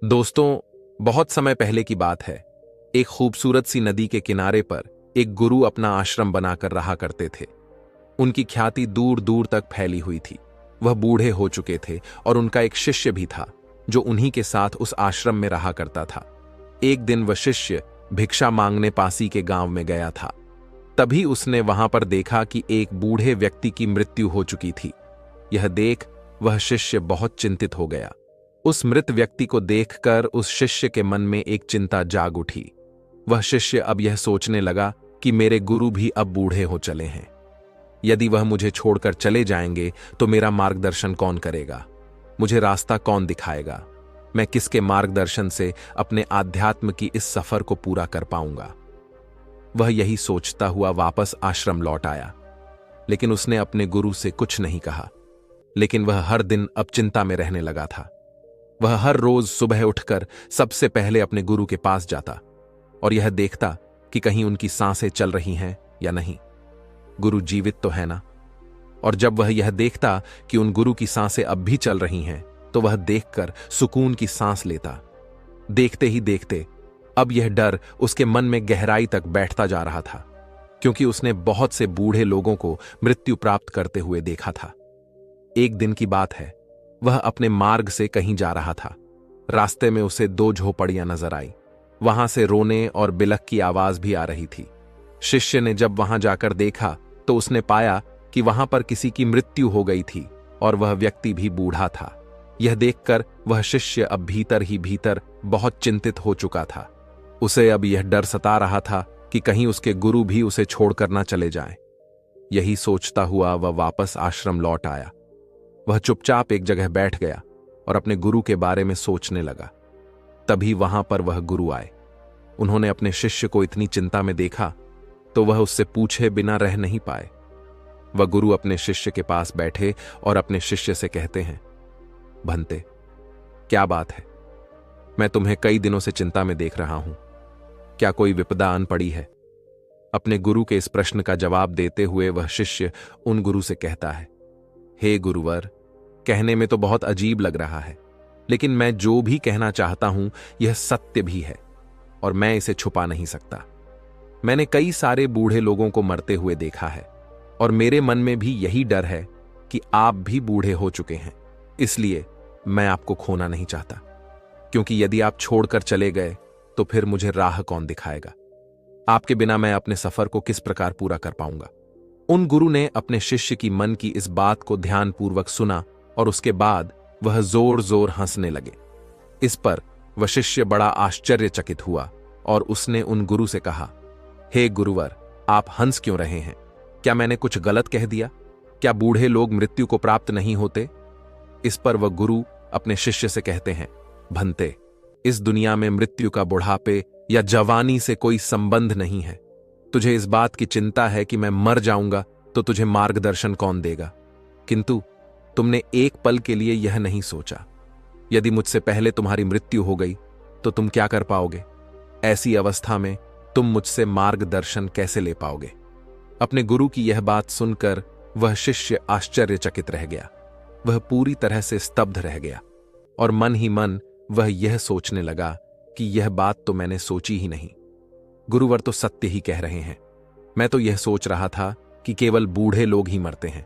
दोस्तों, बहुत समय पहले की बात है। एक खूबसूरत सी नदी के किनारे पर एक गुरु अपना आश्रम बनाकर रहा करते थे। उनकी ख्याति दूर दूर तक फैली हुई थी। वह बूढ़े हो चुके थे और उनका एक शिष्य भी था जो उन्हीं के साथ उस आश्रम में रहा करता था। एक दिन वह शिष्य भिक्षा मांगने पासी के गांव में गया था। तभी उसने वहां पर देखा कि एक बूढ़े व्यक्ति की मृत्यु हो चुकी थी। यह देख वह शिष्य बहुत चिंतित हो गया। उस मृत व्यक्ति को देखकर उस शिष्य के मन में एक चिंता जाग उठी। वह शिष्य अब यह सोचने लगा कि मेरे गुरु भी अब बूढ़े हो चले हैं। यदि वह मुझे छोड़कर चले जाएंगे तो मेरा मार्गदर्शन कौन करेगा? मुझे रास्ता कौन दिखाएगा? मैं किसके मार्गदर्शन से अपने आध्यात्म की इस सफर को पूरा कर पाऊंगा? वह यही सोचता हुआ वापस आश्रम लौट आया, लेकिन उसने अपने गुरु से कुछ नहीं कहा। लेकिन वह हर दिन अब चिंता में रहने लगा था। वह हर रोज सुबह उठकर सबसे पहले अपने गुरु के पास जाता और यह देखता कि कहीं उनकी सांसें चल रही हैं या नहीं। गुरु जीवित तो है ना? और जब वह यह देखता कि उन गुरु की सांसें अब भी चल रही हैं, तो वह देखकर सुकून की सांस लेता। देखते ही देखते अब यह डर उसके मन में गहराई तक बैठता जा रहा था, क्योंकि उसने बहुत से बूढ़े लोगों को मृत्यु प्राप्त करते हुए देखा था। एक दिन की बात है, वह अपने मार्ग से कहीं जा रहा था। रास्ते में उसे दो झोपड़ियां नजर आई। वहां से रोने और बिलख की आवाज भी आ रही थी। शिष्य ने जब वहां जाकर देखा तो उसने पाया कि वहां पर किसी की मृत्यु हो गई थी और वह व्यक्ति भी बूढ़ा था। यह देखकर वह शिष्य अब भीतर ही भीतर बहुत चिंतित हो चुका था। उसे अब यह डर सता रहा था कि कहीं उसके गुरु भी उसे छोड़कर न चले जाएं। यही सोचता हुआ वह वापस आश्रम लौट आया। वह चुपचाप एक जगह बैठ गया और अपने गुरु के बारे में सोचने लगा। तभी वहां पर वह गुरु आए। उन्होंने अपने शिष्य को इतनी चिंता में देखा तो वह उससे पूछे बिना रह नहीं पाए। वह गुरु अपने शिष्य के पास बैठे और अपने शिष्य से कहते हैं, भंते, क्या बात है? मैं तुम्हें कई दिनों से चिंता में देख रहा हूं। क्या कोई विपदा आन पड़ी है? अपने गुरु के इस प्रश्न का जवाब देते हुए वह शिष्य उन गुरु से कहता है, हे गुरुवर, कहने में तो बहुत अजीब लग रहा है, लेकिन मैं जो भी कहना चाहता हूं यह सत्य भी है और मैं इसे छुपा नहीं सकता। मैंने कई सारे बूढ़े लोगों को मरते हुए देखा है और मेरे मन में भी यही डर है कि आप भी बूढ़े हो चुके हैं। इसलिए मैं आपको खोना नहीं चाहता, क्योंकि यदि आप छोड़कर चले गए तो फिर मुझे राह कौन दिखाएगा? आपके बिना मैं अपने सफर को किस प्रकार पूरा कर पाऊंगा? उन गुरु ने अपने शिष्य की मन की इस बात को ध्यानपूर्वक सुना और उसके बाद वह जोर जोर हंसने लगे। इस पर वह शिष्य बड़ा आश्चर्यचकित हुआ और उसने उन गुरु से कहा, हे गुरुवर, आप हंस क्यों रहे हैं? क्या मैंने कुछ गलत कह दिया? क्या बूढ़े लोग मृत्यु को प्राप्त नहीं होते? इस पर वह गुरु अपने शिष्य से कहते हैं, भंते, इस दुनिया में मृत्यु का बुढ़ापे या जवानी से कोई संबंध नहीं है। तुझे इस बात की चिंता है कि मैं मर जाऊंगा तो तुझे मार्गदर्शन कौन देगा, किंतु तुमने एक पल के लिए यह नहीं सोचा, यदि मुझसे पहले तुम्हारी मृत्यु हो गई तो तुम क्या कर पाओगे? ऐसी अवस्था में तुम मुझसे मार्गदर्शन कैसे ले पाओगे? अपने गुरु की यह बात सुनकर वह शिष्य आश्चर्यचकित रह गया। वह पूरी तरह से स्तब्ध रह गया और मन ही मन वह यह सोचने लगा कि यह बात तो मैंने सोची ही नहीं। गुरुवर तो सत्य ही कह रहे हैं। मैं तो यह सोच रहा था कि केवल बूढ़े लोग ही मरते हैं,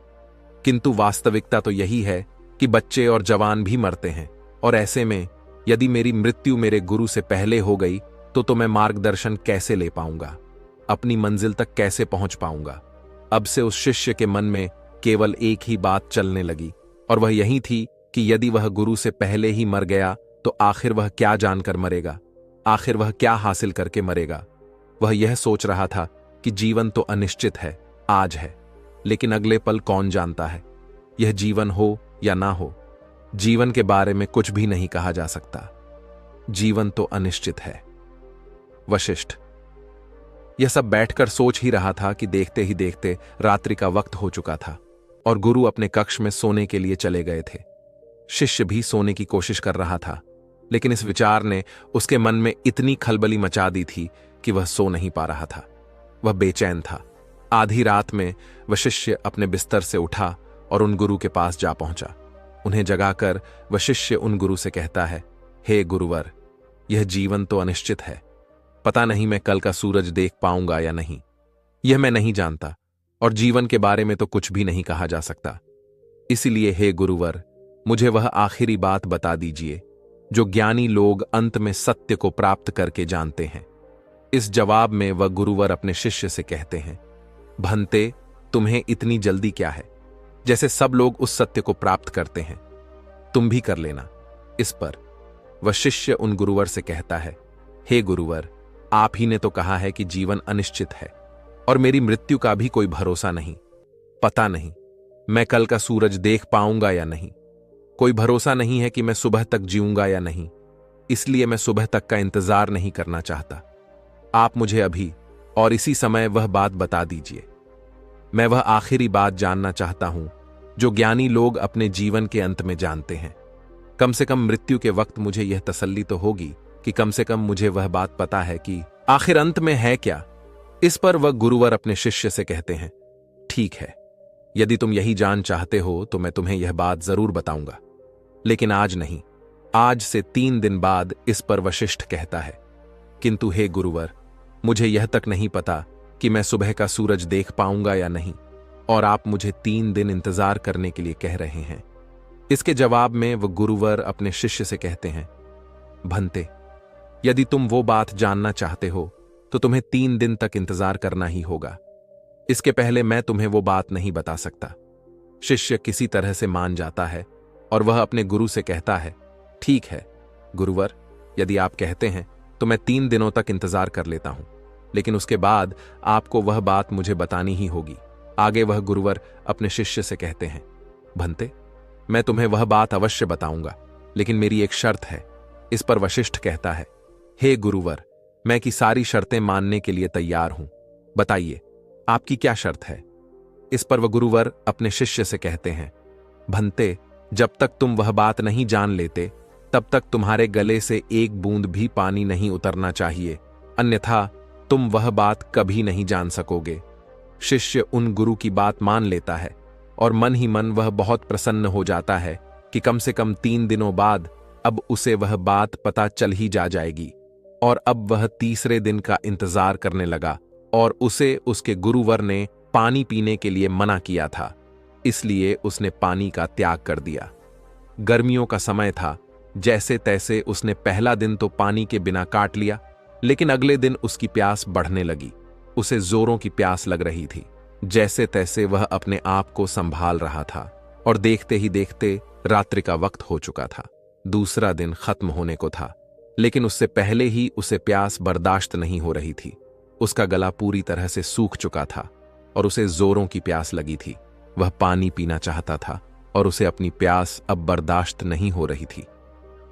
किंतु वास्तविकता तो यही है कि बच्चे और जवान भी मरते हैं। और ऐसे में यदि मेरी मृत्यु मेरे गुरु से पहले हो गई तो मैं मार्गदर्शन कैसे ले पाऊंगा? अपनी मंजिल तक कैसे पहुंच पाऊंगा? अब से उस शिष्य के मन में केवल एक ही बात चलने लगी और वह यही थी कि यदि वह गुरु से पहले ही मर गया तो आखिर वह क्या जानकर मरेगा? आखिर वह क्या हासिल करके मरेगा? वह यह सोच रहा था कि जीवन तो अनिश्चित है, आज है, लेकिन अगले पल कौन जानता है? यह जीवन हो या ना हो, जीवन के बारे में कुछ भी नहीं कहा जा सकता। जीवन तो अनिश्चित है। वशिष्ठ। यह सब बैठकर सोच ही रहा था कि देखते ही देखते रात्रि का वक्त हो चुका था और गुरु अपने कक्ष में सोने के लिए चले गए थे। शिष्य भी सोने की कोशिश कर रहा था, लेकिन इस विचार ने उसके मन में इतनी खलबली मचा दी थी कि वह सो नहीं पा रहा था। वह बेचैन था। आधी रात में वह शिष्य अपने बिस्तर से उठा और उन गुरु के पास जा पहुंचा। उन्हें जगाकर वह शिष्य उन गुरु से कहता है, हे गुरुवर, यह जीवन तो अनिश्चित है। पता नहीं मैं कल का सूरज देख पाऊंगा या नहीं। यह मैं नहीं जानता, और जीवन के बारे में तो कुछ भी नहीं कहा जा सकता। इसलिए हे गुरुवर, मुझे वह आखिरी बात बता दीजिए जो ज्ञानी लोग अंत में सत्य को प्राप्त करके जानते हैं। इस जवाब में वह गुरुवर अपने शिष्य से कहते हैं, भंते, तुम्हें इतनी जल्दी क्या है? जैसे सब लोग उस सत्य को प्राप्त करते हैं, तुम भी कर लेना। इस पर वह शिष्य उन गुरुवर से कहता है, हे गुरुवर, आप ही ने तो कहा है कि जीवन अनिश्चित है और मेरी मृत्यु का भी कोई भरोसा नहीं। पता नहीं मैं कल का सूरज देख पाऊंगा या नहीं। कोई भरोसा नहीं है कि मैं सुबह तक जीऊंगा या नहीं। इसलिए मैं सुबह तक का इंतजार नहीं करना चाहता। आप मुझे अभी और इसी समय वह बात बता दीजिए। मैं वह आखिरी बात जानना चाहता हूं जो ज्ञानी लोग अपने जीवन के अंत में जानते हैं। कम से कम मृत्यु के वक्त मुझे यह तसल्ली तो होगी कि कम से कम मुझे वह बात पता है कि आखिर अंत में है क्या। इस पर वह गुरुवर अपने शिष्य से कहते हैं, ठीक है, यदि तुम यही जान चाहते हो तो मैं तुम्हें यह बात जरूर बताऊंगा, लेकिन आज नहीं, आज से 3 दिन बाद। इस पर वशिष्ठ कहता है, किंतु हे गुरुवर, मुझे यह तक नहीं पता कि मैं सुबह का सूरज देख पाऊंगा या नहीं, और आप मुझे 3 दिन इंतजार करने के लिए कह रहे हैं। इसके जवाब में वह गुरुवर अपने शिष्य से कहते हैं, भंते, यदि तुम वो बात जानना चाहते हो तो तुम्हें 3 दिन तक इंतजार करना ही होगा। इसके पहले मैं तुम्हें वो बात नहीं बता सकता। शिष्य किसी तरह से मान जाता है और वह अपने गुरु से कहता है, ठीक है गुरुवर, यदि आप कहते हैं तो मैं 3 दिनों तक इंतजार कर लेता हूं, लेकिन उसके बाद आपको वह बात मुझे बतानी ही होगी। आगे वह गुरुवर अपने शिष्य से कहते हैं, भंते, मैं तुम्हें वह बात अवश्य बताऊंगा, लेकिन मेरी एक शर्त है। इस पर वशिष्ठ कहता है, हे गुरुवर, मैं की सारी शर्तें मानने के लिए तैयार हूं। बताइए, आपकी क्या शर्त है? इस पर वह गुरुवर अपने शिष्य से कहते हैं, भंते, जब तक तुम वह बात नहीं जान लेते तब तक तुम्हारे गले से एक बूंद भी पानी नहीं उतरना चाहिए, अन्यथा तुम वह बात कभी नहीं जान सकोगे। शिष्य उन गुरु की बात मान लेता है और मन ही मन वह बहुत प्रसन्न हो जाता है कि कम से कम 3 दिनों बाद अब उसे वह बात पता चल ही जाएगी। और अब वह तीसरे दिन का इंतजार करने लगा और उसे उसके गुरुवर ने पानी पीने के लिए मना किया था, इसलिए उसने पानी का त्याग कर दिया। गर्मियों का समय था, जैसे तैसे उसने पहला दिन तो पानी के बिना काट लिया, लेकिन अगले दिन उसकी प्यास बढ़ने लगी। उसे जोरों की प्यास लग रही थी। जैसे तैसे वह अपने आप को संभाल रहा था और देखते ही देखते रात्रि का वक्त हो चुका था। दूसरा दिन खत्म होने को था, लेकिन उससे पहले ही उसे प्यास बर्दाश्त नहीं हो रही थी। उसका गला पूरी तरह से सूख चुका था और उसे जोरों की प्यास लगी थी। वह पानी पीना चाहता था और उसे अपनी प्यास अब बर्दाश्त नहीं हो रही थी।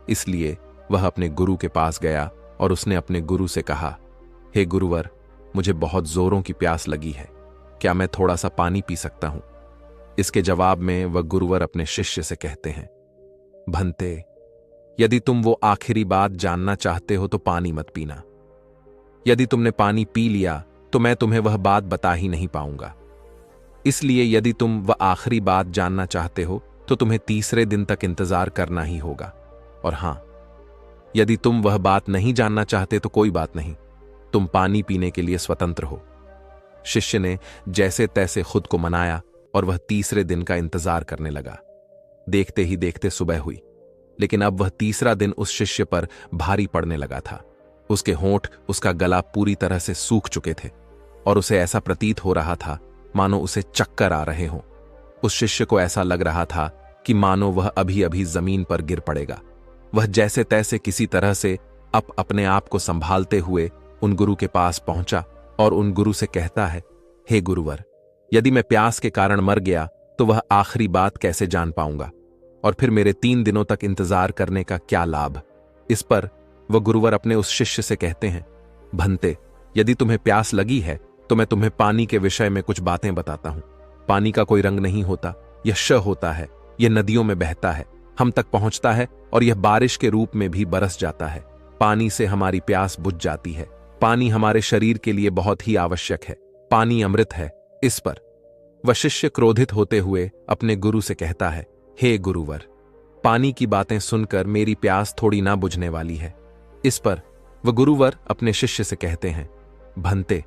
इसलिए वह अपने गुरु के पास गया और उसने अपने गुरु से कहा, हे गुरुवर, मुझे बहुत जोरों की प्यास लगी है, क्या मैं थोड़ा सा पानी पी सकता हूं? इसके जवाब में वह गुरुवर अपने शिष्य से कहते हैं, भंते, यदि तुम वो आखिरी बात जानना चाहते हो तो पानी मत पीना। यदि तुमने पानी पी लिया तो मैं तुम्हें वह बात बता ही नहीं पाऊंगा। इसलिए यदि तुम वह आखिरी बात जानना चाहते हो तो तुम्हें तीसरे दिन तक इंतजार करना ही होगा। और हां, यदि तुम वह बात नहीं जानना चाहते तो कोई बात नहीं, तुम पानी पीने के लिए स्वतंत्र हो। शिष्य ने जैसे तैसे खुद को मनाया और वह तीसरे दिन का इंतजार करने लगा। देखते ही देखते सुबह हुई, लेकिन अब वह तीसरा दिन उस शिष्य पर भारी पड़ने लगा था। उसके होंठ, उसका गला पूरी तरह से सूख चुके थे और उसे ऐसा प्रतीत हो रहा था मानो उसे चक्कर आ रहे हों। उस शिष्य को ऐसा लग रहा था कि मानो वह अभी अभी जमीन पर गिर पड़ेगा। वह जैसे तैसे किसी तरह से अपने आप को संभालते हुए उन गुरु के पास पहुंचा और उन गुरु से कहता है, हे गुरुवर, यदि मैं प्यास के कारण मर गया तो वह आखिरी बात कैसे जान पाऊंगा, और फिर मेरे 3 दिनों तक इंतजार करने का क्या लाभ? इस पर वह गुरुवर अपने उस शिष्य से कहते हैं, भंते, यदि तुम्हें प्यास लगी है तो मैं तुम्हें पानी के विषय में कुछ बातें बताता हूं। पानी का कोई रंग नहीं होता, यह श होता है, यह नदियों में बहता है, हम तक पहुंचता है और यह बारिश के रूप में भी बरस जाता है। पानी से हमारी प्यास बुझ जाती है। पानी हमारे शरीर के लिए बहुत ही आवश्यक है। पानी अमृत है। इस पर वह शिष्य क्रोधित होते हुए अपने गुरु से कहता है, हे गुरुवर, पानी की बातें सुनकर मेरी प्यास थोड़ी ना बुझने वाली है। इस पर वह गुरुवर अपने शिष्य से कहते हैं, भंते,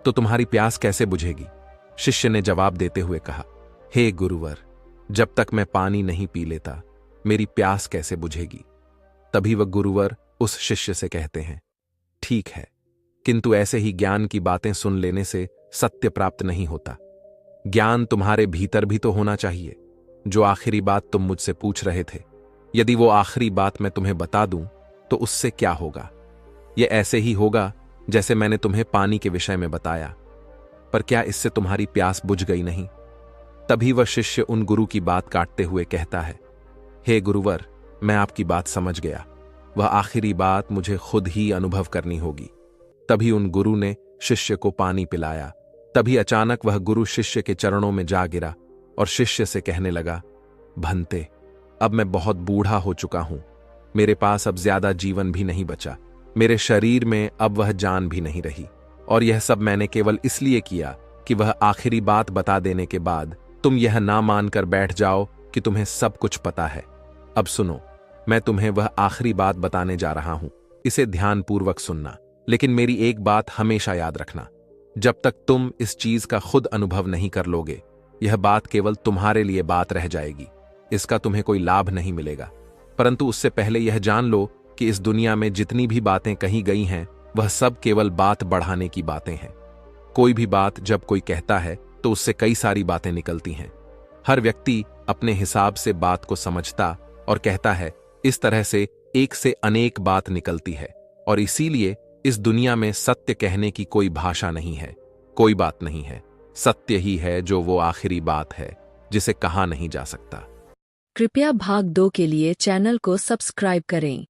तो तुम्हारी प्यास कैसे बुझेगी? शिष्य ने जवाब देते हुए कहा, हे गुरुवर, जब तक मैं पानी नहीं पी लेता मेरी प्यास कैसे बुझेगी? तभी वह गुरुवर उस शिष्य से कहते हैं, ठीक है, किंतु ऐसे ही ज्ञान की बातें सुन लेने से सत्य प्राप्त नहीं होता। ज्ञान तुम्हारे भीतर भी तो होना चाहिए। जो आखिरी बात तुम मुझसे पूछ रहे थे, यदि वो आखिरी बात मैं तुम्हें बता दूं तो उससे क्या होगा? यह ऐसे ही होगा जैसे मैंने तुम्हें पानी के विषय में बताया। पर क्या इससे तुम्हारी प्यास बुझ गई नहीं? तभी वह शिष्य उन गुरु की बात काटते हुए कहता है, हे गुरुवर, मैं आपकी बात समझ गया। वह आखिरी बात मुझे खुद ही अनुभव करनी होगी। तभी उन गुरु ने शिष्य को पानी पिलाया। तभी अचानक वह गुरु शिष्य के चरणों में जा गिरा और शिष्य से कहने लगा, भंते, अब मैं बहुत बूढ़ा हो चुका हूं। मेरे पास अब ज्यादा जीवन भी नहीं बचा। मेरे शरीर में अब वह जान भी नहीं रही। और यह सब मैंने केवल इसलिए किया कि वह आखिरी बात बता देने के बाद तुम यह ना मानकर बैठ जाओ कि तुम्हें सब कुछ पता है। अब सुनो, मैं तुम्हें वह आखिरी बात बताने जा रहा हूं। इसे ध्यानपूर्वक सुनना, लेकिन मेरी एक बात हमेशा याद रखना। जब तक तुम इस चीज का खुद अनुभव नहीं कर लोगे, यह बात केवल तुम्हारे लिए बात रह जाएगी। इसका तुम्हें कोई लाभ नहीं मिलेगा। परंतु उससे पहले यह जान लो कि इस दुनिया में जितनी भी बातें कही गई हैं, वह सब केवल बात बढ़ाने की बातें हैं। कोई भी बात जब कोई कहता है तो उससे कई सारी बातें निकलती हैं। हर व्यक्ति अपने हिसाब से बात को समझता और कहता है। इस तरह से एक से अनेक बात निकलती है और इसीलिए इस दुनिया में सत्य कहने की कोई भाषा नहीं है, कोई बात नहीं है। सत्य ही है जो वो आखिरी बात है जिसे कहा नहीं जा सकता। कृपया भाग 2 के लिए चैनल को सब्सक्राइब करें।